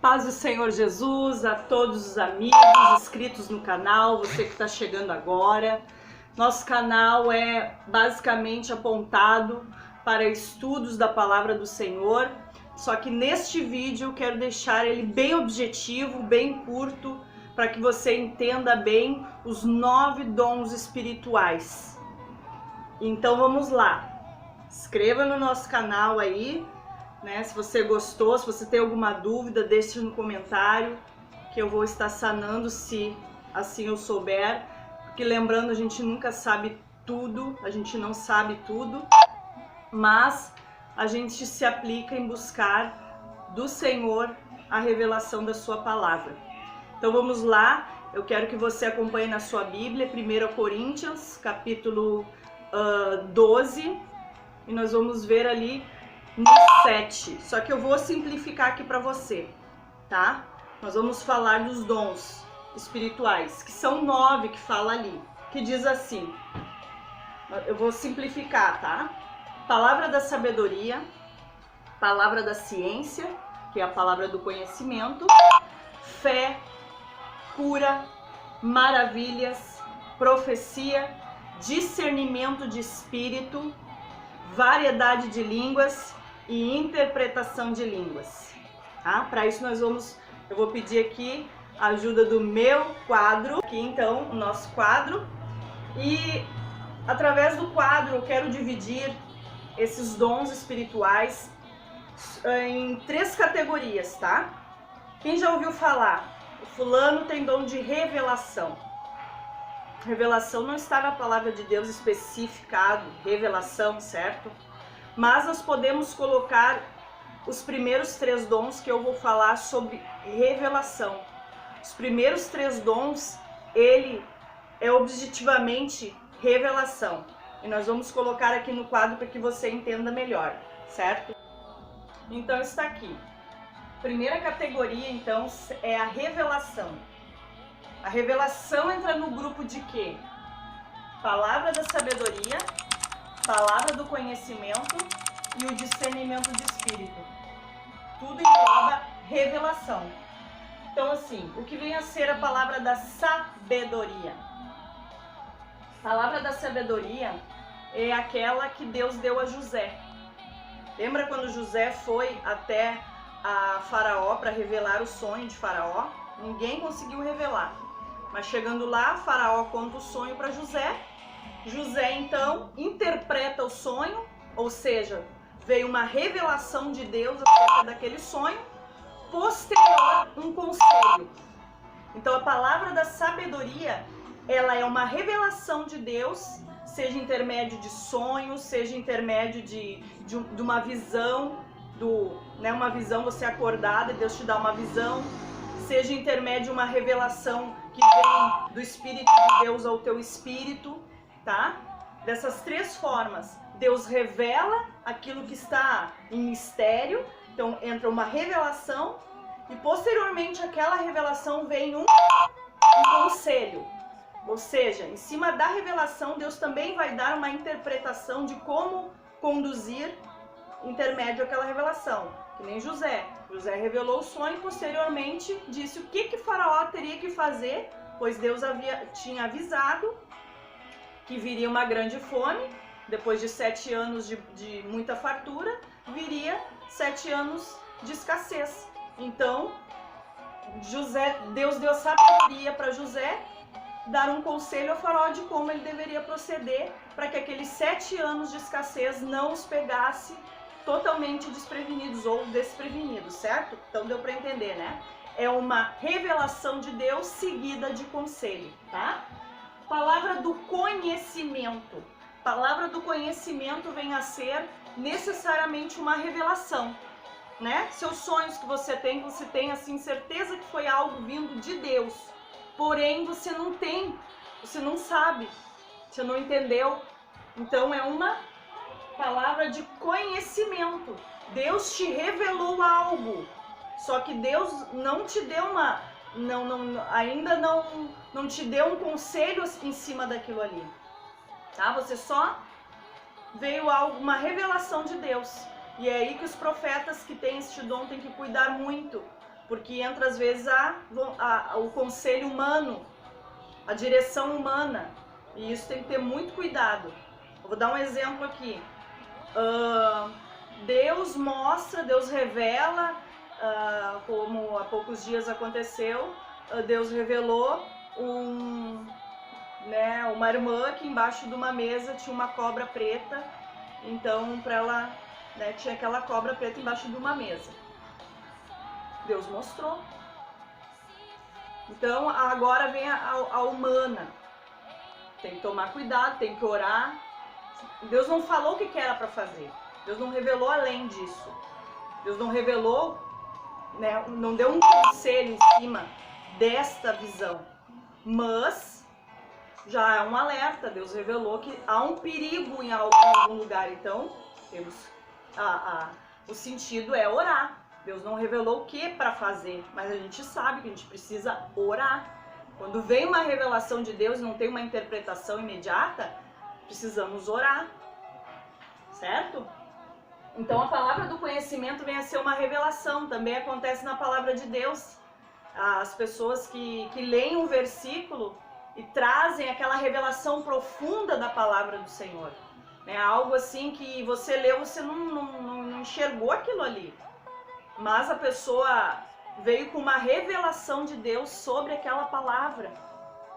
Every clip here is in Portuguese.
Paz do Senhor Jesus a todos os amigos inscritos no canal, você que está chegando agora. Nosso canal é basicamente apontado para estudos da Palavra do Senhor, só que neste vídeo eu quero deixar ele bem objetivo, bem curto, para que você entenda bem os 9 dons espirituais. Então vamos lá, inscreva no nosso canal aí, né? Se você gostou, se você tem alguma dúvida, deixe no comentário que eu vou estar sanando se assim eu souber, porque lembrando, a gente nunca sabe tudo, a gente não sabe tudo, mas a gente se aplica em buscar do Senhor a revelação da sua palavra. Então vamos lá, eu quero que você acompanhe na sua Bíblia, 1 Coríntios, capítulo 12, e nós vamos ver ali no 7, só que eu vou simplificar aqui para você, tá? Nós vamos falar dos dons espirituais, que são 9 que fala ali, que diz assim, eu vou simplificar, tá? Palavra da sabedoria, palavra da ciência, que é a palavra do conhecimento, fé, cura, maravilhas, profecia, discernimento de espírito, variedade de línguas e interpretação de línguas, tá? Para isso eu vou pedir aqui a ajuda do meu quadro, aqui então o nosso quadro, e através do quadro eu quero dividir esses dons espirituais em 3 categorias, tá? Quem já ouviu falar? O fulano tem dom de revelação. Revelação não está na palavra de Deus especificado, revelação, certo? Mas nós podemos colocar os primeiros 3 dons que eu vou falar sobre revelação. Os primeiros 3 dons, ele é objetivamente revelação. E nós vamos colocar aqui no quadro para que você entenda melhor, certo? Então está aqui. Primeira categoria, então, é a revelação. A revelação entra no grupo de quê? Palavra da sabedoria, palavra do conhecimento e o discernimento de espírito. Tudo engloba revelação. Então, assim, o que vem a ser a palavra da sabedoria? A palavra da sabedoria é aquela que Deus deu a José. Lembra quando José foi até a Faraó para revelar o sonho de Faraó? Ninguém conseguiu revelar. Mas chegando lá, Faraó conta o sonho para José. José, então, interpreta o sonho, ou seja, veio uma revelação de Deus acerca daquele sonho, posterior um conselho. Então, a palavra da sabedoria, ela é uma revelação de Deus, seja intermédio de sonhos, seja intermédio de uma visão, uma visão, você acordada e Deus te dá uma visão, seja intermédio de uma revelação que vem do Espírito de Deus ao teu espírito, tá? Dessas 3 formas, Deus revela aquilo que está em mistério, então entra uma revelação e posteriormente aquela revelação vem um conselho. Ou seja, em cima da revelação, Deus também vai dar uma interpretação de como conduzir intermédio àquela revelação. Que nem José. José revelou o sonho e posteriormente disse o que Faraó teria que fazer, pois Deus tinha avisado que viria uma grande fome, depois de 7 anos de muita fartura, viria 7 anos de escassez. Então, Deus deu sabedoria para José dar um conselho ao Faraó de como ele deveria proceder para que aqueles 7 anos de escassez não os pegasse totalmente desprevenidos ou desprevenidos, certo? Então deu para entender, né? É uma revelação de Deus seguida de conselho, tá? Palavra do conhecimento. Palavra do conhecimento vem a ser necessariamente uma revelação, né? Seus sonhos que você tem assim certeza que foi algo vindo de Deus. Porém, você não tem, você não sabe, você não entendeu. Então é uma palavra de conhecimento. Deus te revelou algo, só que Deus não te deu ainda não te deu um conselho em cima daquilo ali, tá? Você só veio uma revelação de Deus. E é aí que os profetas que têm este dom têm que cuidar muito, porque entra às vezes o conselho humano, a direção humana, e isso tem que ter muito cuidado. Eu vou dar um exemplo aqui. Deus mostra, Deus revela, como há poucos dias aconteceu, Deus revelou uma irmã que embaixo de uma mesa tinha uma cobra preta, então para ela, tinha aquela cobra preta embaixo de uma mesa. Deus mostrou. Então agora vem a humana. Tem que tomar cuidado, tem que orar. Deus não falou o que era para fazer. Deus não revelou além disso. Deus não revelou, não deu um conselho em cima desta visão. Mas já é um alerta. Deus revelou que há um perigo em algum lugar. Então, o sentido é orar. Deus não revelou o que para fazer, mas a gente sabe que a gente precisa orar. Quando vem uma revelação de Deus e não tem uma interpretação imediata, precisamos orar, certo? Então a palavra do conhecimento vem a ser uma revelação, também acontece na palavra de Deus. As pessoas que leem um versículo e trazem aquela revelação profunda da palavra do Senhor. Algo assim que você leu, você não enxergou aquilo ali. Mas a pessoa veio com uma revelação de Deus sobre aquela palavra.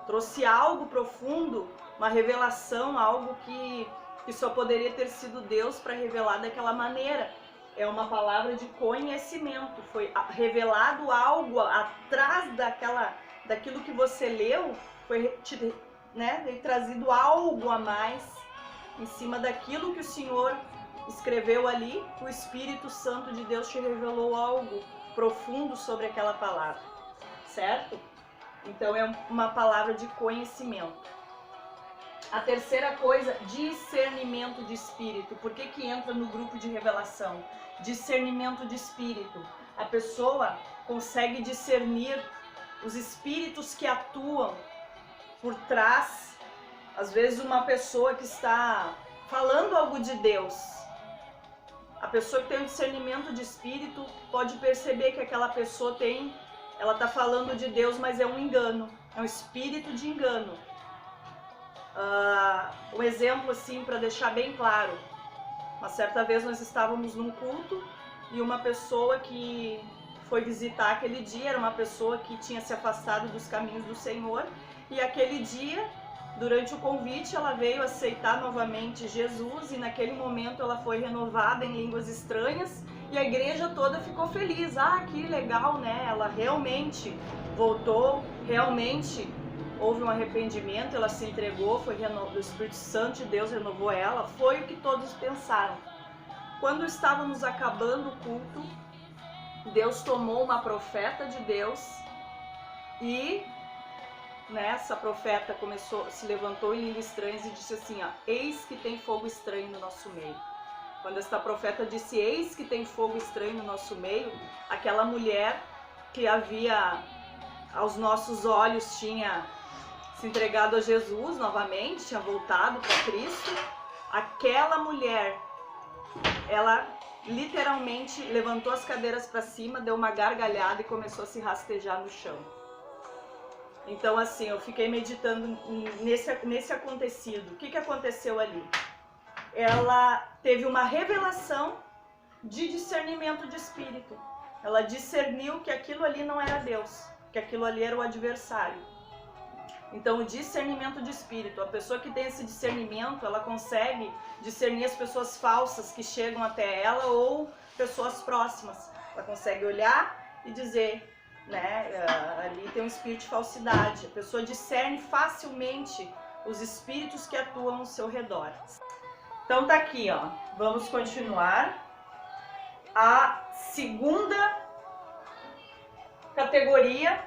Trouxe algo profundo, uma revelação, algo que só poderia ter sido Deus para revelar daquela maneira. É uma palavra de conhecimento. Foi revelado algo atrás daquilo que você leu, foi trazido algo a mais em cima daquilo que o Senhor escreveu ali. O Espírito Santo de Deus te revelou algo profundo sobre aquela palavra, certo? Então é uma palavra de conhecimento. A terceira coisa, discernimento de espírito. Por que entra no grupo de revelação? Discernimento de espírito. A pessoa consegue discernir os espíritos que atuam por trás. Às vezes uma pessoa que está falando algo de Deus, a pessoa que tem um discernimento de espírito pode perceber que aquela pessoa ela está falando de Deus, mas é um engano, é um espírito de engano. Um exemplo assim, para deixar bem claro, uma certa vez nós estávamos num culto e uma pessoa que foi visitar aquele dia, era uma pessoa que tinha se afastado dos caminhos do Senhor, e aquele dia, durante o convite, ela veio aceitar novamente Jesus, e naquele momento ela foi renovada em línguas estranhas, e a igreja toda ficou feliz. Que legal, né? Ela realmente voltou, realmente houve um arrependimento, ela se entregou, o Espírito Santo de Deus renovou ela, foi o que todos pensaram. Quando estávamos acabando o culto, Deus tomou uma profeta de Deus e essa profeta se levantou em línguas estranhas e disse assim, eis que tem fogo estranho no nosso meio. Quando esta profeta disse, eis que tem fogo estranho no nosso meio, aquela mulher que aos nossos olhos tinha se entregado a Jesus novamente, tinha voltado para Cristo, aquela mulher, ela literalmente levantou as cadeiras para cima, deu uma gargalhada e começou a se rastejar no chão. Então assim, eu fiquei meditando nesse acontecido. O que aconteceu ali? Ela teve uma revelação de discernimento de espírito. Ela discerniu que aquilo ali não era Deus, que aquilo ali era o adversário. Então o discernimento de espírito, a pessoa que tem esse discernimento, ela consegue discernir as pessoas falsas que chegam até ela ou pessoas próximas. Ela consegue olhar e dizer, ali tem um espírito de falsidade. A pessoa discerne facilmente os espíritos que atuam ao seu redor. Então tá aqui, vamos continuar. A segunda categoria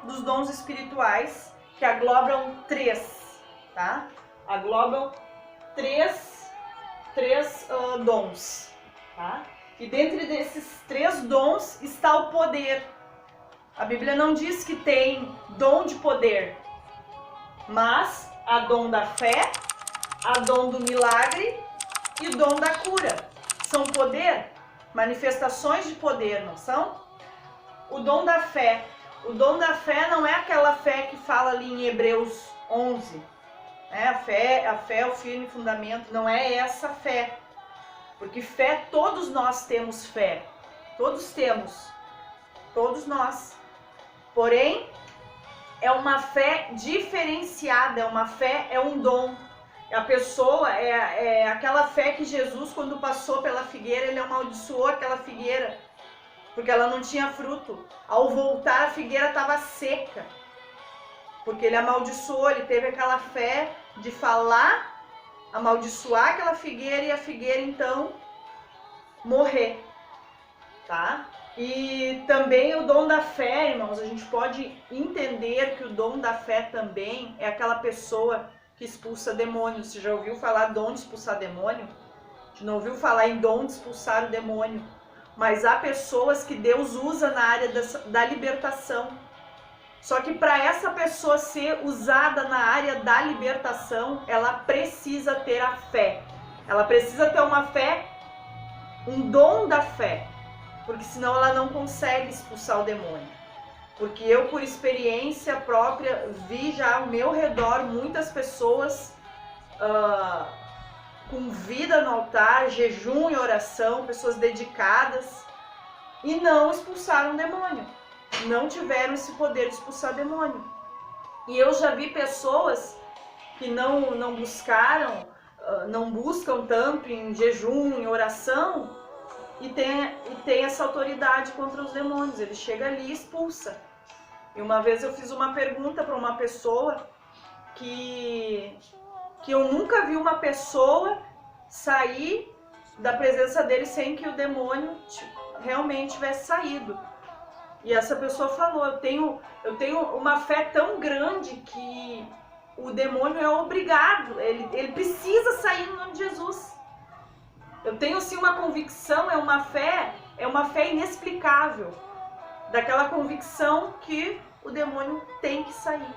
dos dons espirituais, que aglobam três, tá? Aglobam três dons, tá? E dentro desses três dons está o poder. A Bíblia não diz que tem dom de poder, mas há dom da fé, há dom do milagre e o dom da cura. São poder, manifestações de poder, não são? o dom da fé. O dom da fé não é aquela fé que fala ali em Hebreus 11. A fé é o firme fundamento, não é essa fé. Porque fé, todos nós temos fé. Todos temos. Todos nós. Porém, é uma fé diferenciada, é um dom. A pessoa, é aquela fé que Jesus, quando passou pela figueira, ele amaldiçoou aquela figueira, porque ela não tinha fruto. Ao voltar, a figueira estava seca, porque ele amaldiçoou, ele teve aquela fé de falar, amaldiçoar aquela figueira e a figueira, então, morrer, tá? E também o dom da fé, irmãos, a gente pode entender que o dom da fé também é aquela pessoa que expulsa demônios. Você já ouviu falar dom de expulsar demônio? A gente não ouviu falar em dom de expulsar o demônio. Mas há pessoas que Deus usa na área da libertação. Só que para essa pessoa ser usada na área da libertação, ela precisa ter a fé. Ela precisa ter uma fé, um dom da fé. Porque senão ela não consegue expulsar o demônio. Porque eu, por experiência própria, vi já ao meu redor muitas pessoas com vida no altar, jejum e oração, pessoas dedicadas, e não expulsaram o demônio. Não tiveram esse poder de expulsar demônio. E eu já vi pessoas que não buscaram, não buscam tanto em jejum, em oração, e tem essa autoridade contra os demônios. Ele chega ali e expulsa. E uma vez eu fiz uma pergunta para uma pessoa que eu nunca vi uma pessoa sair da presença dele sem que o demônio realmente tivesse saído. E essa pessoa falou, eu tenho uma fé tão grande que o demônio é obrigado, ele precisa sair no nome de Jesus. Eu tenho sim uma convicção, é uma fé inexplicável, daquela convicção que o demônio tem que sair.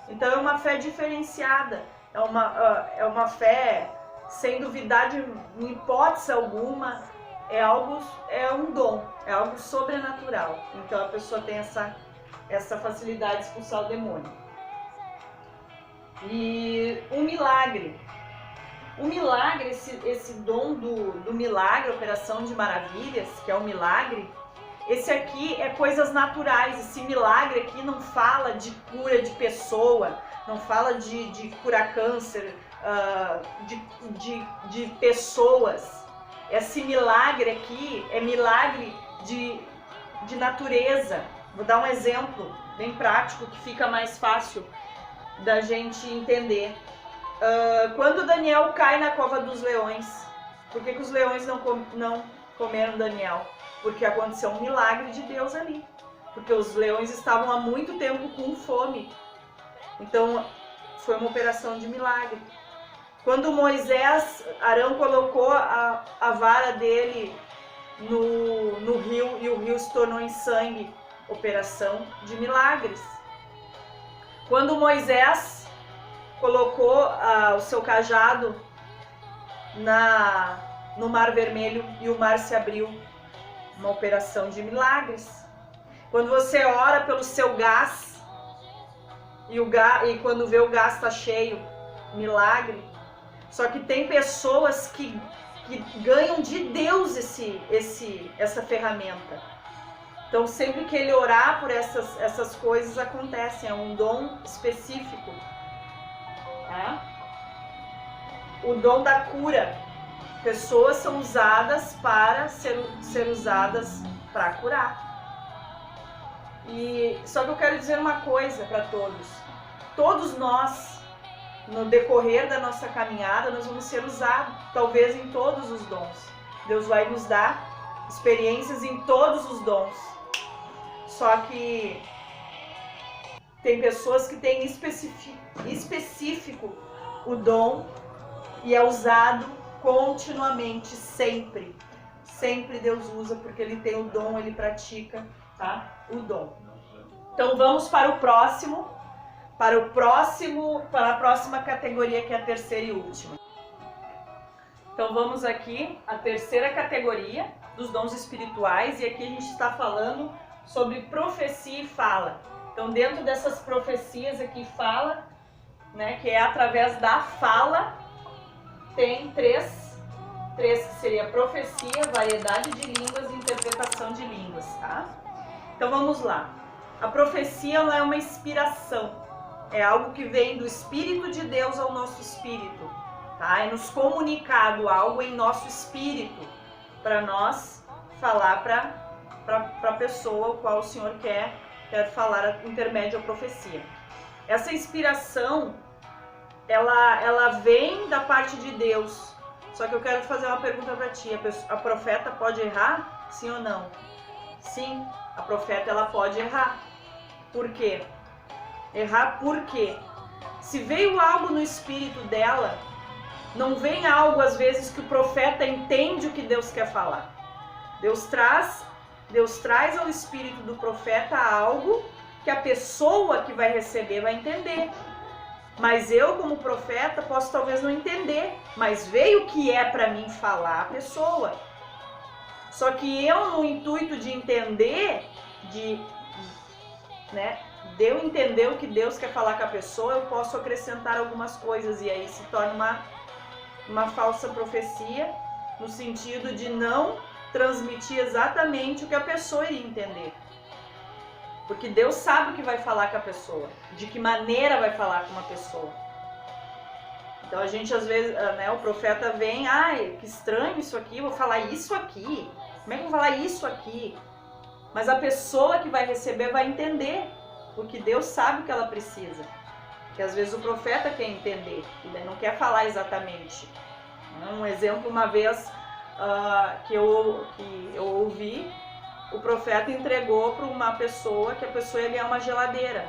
Então é uma fé diferenciada, é uma fé sem duvidar de hipótese alguma, é um dom, é algo sobrenatural. Então a pessoa tem essa facilidade de expulsar o demônio. E um milagre. O milagre, esse dom do milagre, operação de maravilhas, que é o milagre, esse aqui é coisas naturais. Esse milagre aqui não fala de cura de pessoa, não fala de curar câncer, de pessoas. Esse milagre aqui é milagre de natureza. Vou dar um exemplo bem prático que fica mais fácil da gente entender. Quando Daniel cai na cova dos leões, por que os leões não comeram Daniel? Porque aconteceu um milagre de Deus ali. Porque os leões estavam há muito tempo com fome. Então foi uma operação de milagre. Quando Arão colocou a vara dele no rio e o rio se tornou em sangue, operação de milagres. Quando Moisés colocou o seu cajado no Mar Vermelho e o mar se abriu, uma operação de milagres. Quando você ora pelo seu gás e quando vê o gás está cheio, milagre. Só que tem pessoas que ganham de Deus essa ferramenta. Então sempre que ele orar por essas coisas acontecem, é um dom específico. O dom da cura. Pessoas são usadas para ser usadas para curar. Só que eu quero dizer uma coisa para todos. Todos nós, no decorrer da nossa caminhada, nós vamos ser usados, talvez em todos os dons. Deus vai nos dar experiências em todos os dons. Só que tem pessoas que têm específico o dom e é usado continuamente, sempre. Sempre Deus usa, porque Ele tem o dom, Ele pratica, tá? O dom. Então vamos para a próxima categoria, que é a terceira e última. Então vamos aqui, a terceira categoria dos dons espirituais, e aqui a gente está falando sobre profecia e fala. Então, dentro dessas profecias aqui fala, né, que é através da fala, tem três que seria profecia, variedade de línguas e interpretação de línguas, tá? Então vamos lá. A profecia, ela é uma inspiração, é algo que vem do Espírito de Deus ao nosso espírito, tá? É nos comunicado algo em nosso espírito para nós falar para a pessoa o qual o Senhor quer falar intermédio à profecia. Essa inspiração, ela vem da parte de Deus. Só que eu quero fazer uma pergunta para ti. A profeta pode errar? Sim ou não? Sim, a profeta ela pode errar. Por quê? Errar por quê? Se veio algo no espírito dela, não vem algo às vezes que o profeta entende o que Deus quer falar. Deus traz ao espírito do profeta algo que a pessoa que vai receber vai entender. Mas eu, como profeta, posso talvez não entender, mas veio o que é para mim falar a pessoa. Só que eu, no intuito de entender, de eu entender o que Deus quer falar com a pessoa, eu posso acrescentar algumas coisas e aí se torna uma falsa profecia, no sentido de não transmitir exatamente o que a pessoa iria entender. Porque Deus sabe o que vai falar com a pessoa, de que maneira vai falar com uma pessoa. Então a gente às vezes, o profeta vem, ai, que estranho isso aqui, vou falar isso aqui, como é que eu vou falar isso aqui? Mas a pessoa que vai receber vai entender, porque Deus sabe o que ela precisa. Porque às vezes o profeta quer entender, ele não quer falar exatamente. Um exemplo, uma vez que eu ouvi, o profeta entregou para uma pessoa que a pessoa ia ganhar uma geladeira.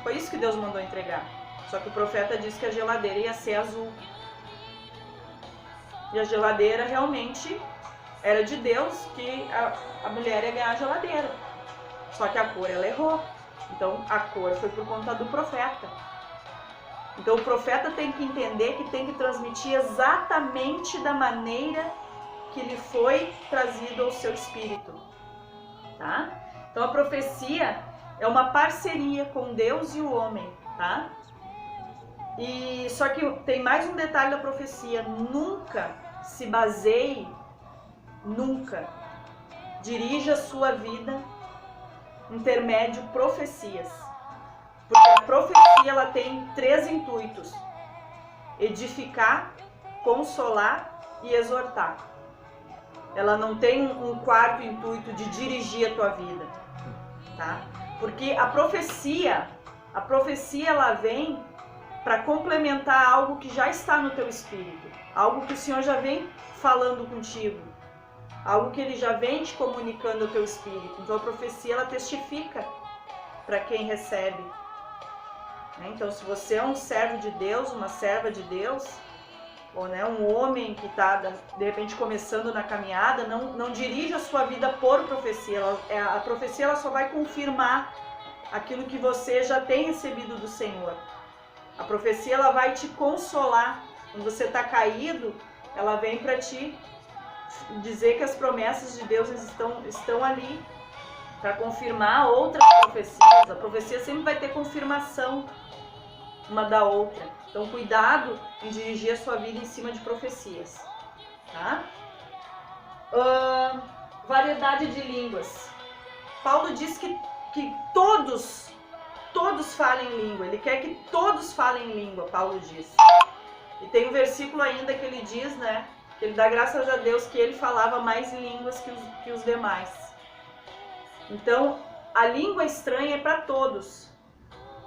Foi isso que Deus mandou entregar. Só que o profeta disse que a geladeira ia ser azul. E a geladeira realmente era de Deus, que a mulher ia ganhar a geladeira. Só que a cor ela errou. Então a cor foi por conta do profeta. Então o profeta tem que entender que tem que transmitir exatamente da maneira que lhe foi trazido ao seu espírito. Tá? Então a profecia é uma parceria com Deus e o homem, tá? E só que tem mais um detalhe da profecia: nunca se baseie, nunca dirija a sua vida intermédio profecias, porque a profecia ela tem três intuitos: edificar, consolar e exortar. Ela não tem um quarto intuito de dirigir a tua vida, tá? Porque a profecia ela vem para complementar algo que já está no teu espírito, algo que o Senhor já vem falando contigo, algo que Ele já vem te comunicando ao teu espírito. Então a profecia ela testifica para quem recebe. Então se você é um servo de Deus, uma serva de Deus, ou um homem que está de repente começando na caminhada, não dirige a sua vida por profecia. A profecia ela só vai confirmar aquilo que você já tem recebido do Senhor. A profecia ela vai te consolar. Quando você está caído, ela vem para te dizer que as promessas de Deus estão ali para confirmar outras profecias. A profecia sempre vai ter confirmação uma da outra. Então, cuidado em dirigir a sua vida em cima de profecias, tá? Variedade de línguas. Paulo diz que todos falem língua. Ele quer que todos falem língua, Paulo diz. E tem um versículo ainda que ele diz, que ele dá graças a Deus que ele falava mais línguas que os demais. Então, a língua estranha é para todos.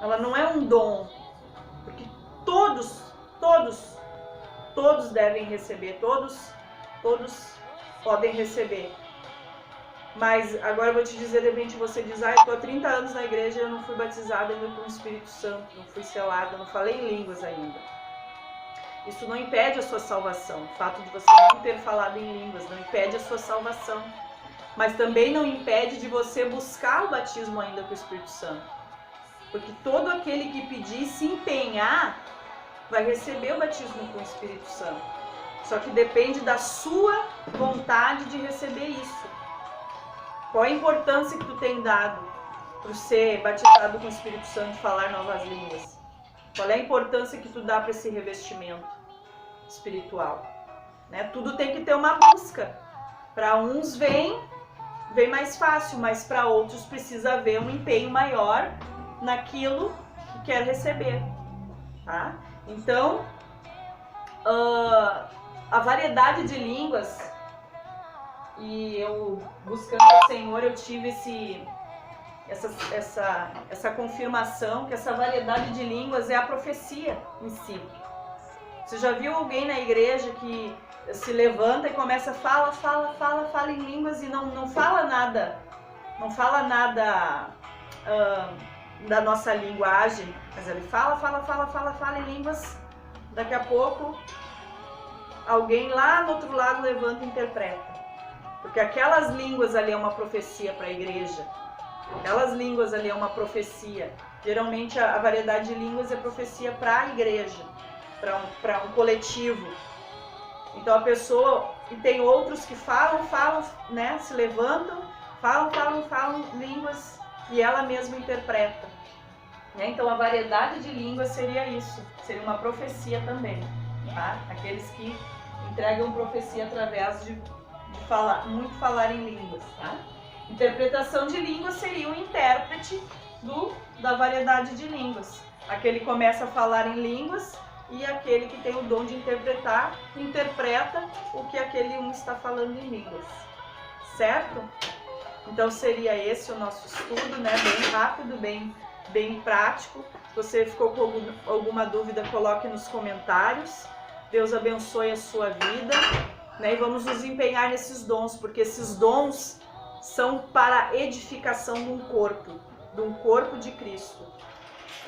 Ela não é um dom, porque todos devem receber, todos podem receber. Mas agora eu vou te dizer, de repente você diz, eu estou há 30 anos na igreja e eu não fui batizada ainda com o Espírito Santo, não fui selada, não falei em línguas ainda. Isso não impede a sua salvação. O fato de você não ter falado em línguas não impede a sua salvação. Mas também não impede de você buscar o batismo ainda com o Espírito Santo. Porque todo aquele que pedir, se empenhar, vai receber o batismo com o Espírito Santo. Só que depende da sua vontade de receber isso. Qual a importância que tu tem dado para ser batizado com o Espírito Santo e falar novas línguas? Qual é a importância que tu dá para esse revestimento espiritual? Né? Tudo tem que ter uma busca. Para uns vem mais fácil, mas para outros precisa haver um empenho maior naquilo que quer receber. Tá? Então, a variedade de línguas, e eu buscando o Senhor, eu tive essa confirmação que essa variedade de línguas é a profecia em si. Você já viu alguém na igreja que se levanta e começa a fala em línguas e não fala nada, da nossa linguagem, mas ele fala em línguas, daqui a pouco alguém lá do outro lado levanta e interpreta. Porque aquelas línguas ali é uma profecia para a igreja. Aquelas línguas ali é uma profecia. Geralmente a variedade de línguas é profecia para a igreja, para um coletivo. Então a pessoa, e tem outros que falam, né, se levantam, falam línguas e ela mesma interpreta. Né? Então a variedade de línguas seria isso, seria uma profecia também. Tá? Aqueles que entregam profecia através de falar em línguas. Tá? Interpretação de línguas seria o intérprete da variedade de línguas. Aquele que começa a falar em línguas e aquele que tem o dom de interpretar, interpreta o que aquele um está falando em línguas. Certo? Então seria esse o nosso estudo, né? Bem rápido, bem prático. Se você ficou com alguma dúvida, coloque nos comentários. Deus abençoe a sua vida. Né? E vamos nos empenhar nesses dons, porque esses dons são para a edificação de um corpo de Cristo.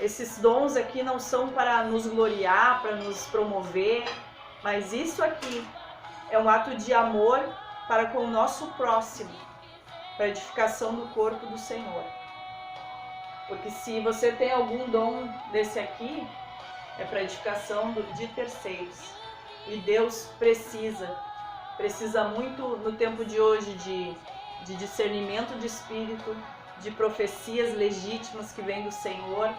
Esses dons aqui não são para nos gloriar, para nos promover, mas isso aqui é um ato de amor para com o nosso próximo, para a edificação do corpo do Senhor. Porque se você tem algum dom desse aqui, é para a edificação de terceiros. E Deus precisa muito no tempo de hoje de discernimento de espírito, de profecias legítimas que vêm do Senhor,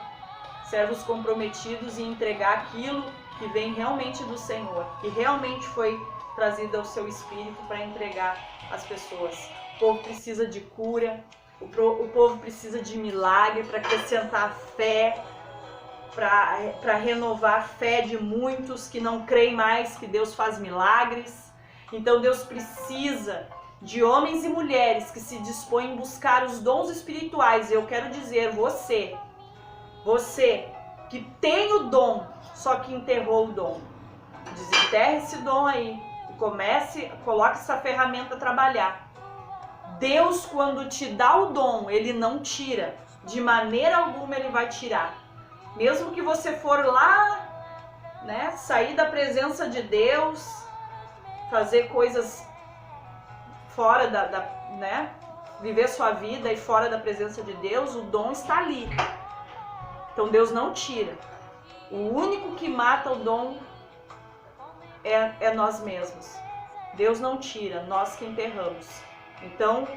servos comprometidos em entregar aquilo que vem realmente do Senhor, que realmente foi trazido ao seu espírito para entregar às pessoas. O povo precisa de cura, o povo precisa de milagre para acrescentar fé, para renovar a fé de muitos que não creem mais que Deus faz milagres. Então Deus precisa de homens e mulheres que se dispõem a buscar os dons espirituais. Eu quero dizer, você que tem o dom, só que enterrou o dom, desenterre esse dom aí e coloque essa ferramenta a trabalhar. Deus, quando te dá o dom, Ele não tira, de maneira alguma Ele vai tirar. Mesmo que você for lá, né, sair da presença de Deus, fazer coisas fora né, viver sua vida e fora da presença de Deus, o dom está ali. Então Deus não tira. O único que mata o dom é nós mesmos. Deus não tira, nós que enterramos. Então,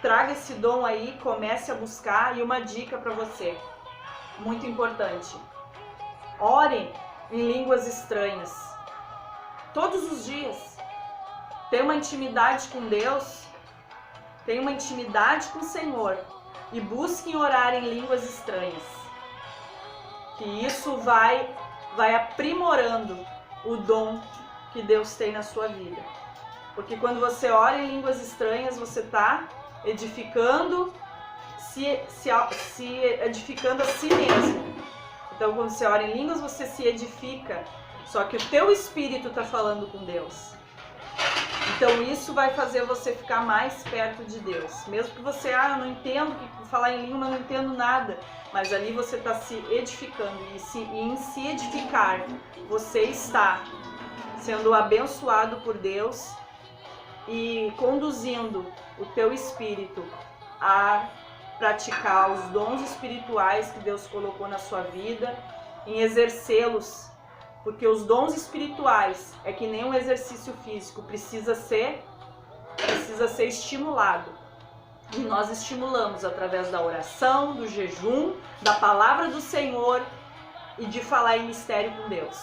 traga esse dom aí, comece a buscar. E uma dica para você, muito importante: ore em línguas estranhas todos os dias. Tenha uma intimidade com Deus, tenha uma intimidade com o Senhor e busque orar em línguas estranhas, que isso vai aprimorando o dom que Deus tem na sua vida. Porque quando você ora em línguas estranhas, você está edificando, se edificando a si mesmo. Então, quando você ora em línguas, você se edifica. Só que o teu espírito está falando com Deus. Então, isso vai fazer você ficar mais perto de Deus. Mesmo que você, eu não entendo falar em língua, não entendo nada. Mas ali você está se edificando. E em se edificar, você está sendo abençoado por Deus e conduzindo o teu espírito a praticar os dons espirituais que Deus colocou na sua vida, em exercê-los, porque os dons espirituais é que nem um exercício físico, precisa ser estimulado. E nós estimulamos através da oração, do jejum, da palavra do Senhor e de falar em mistério com Deus.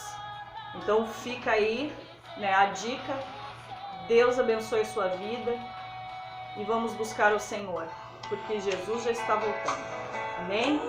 Então fica aí, né, a dica. Deus abençoe sua vida e vamos buscar o Senhor, porque Jesus já está voltando. Amém?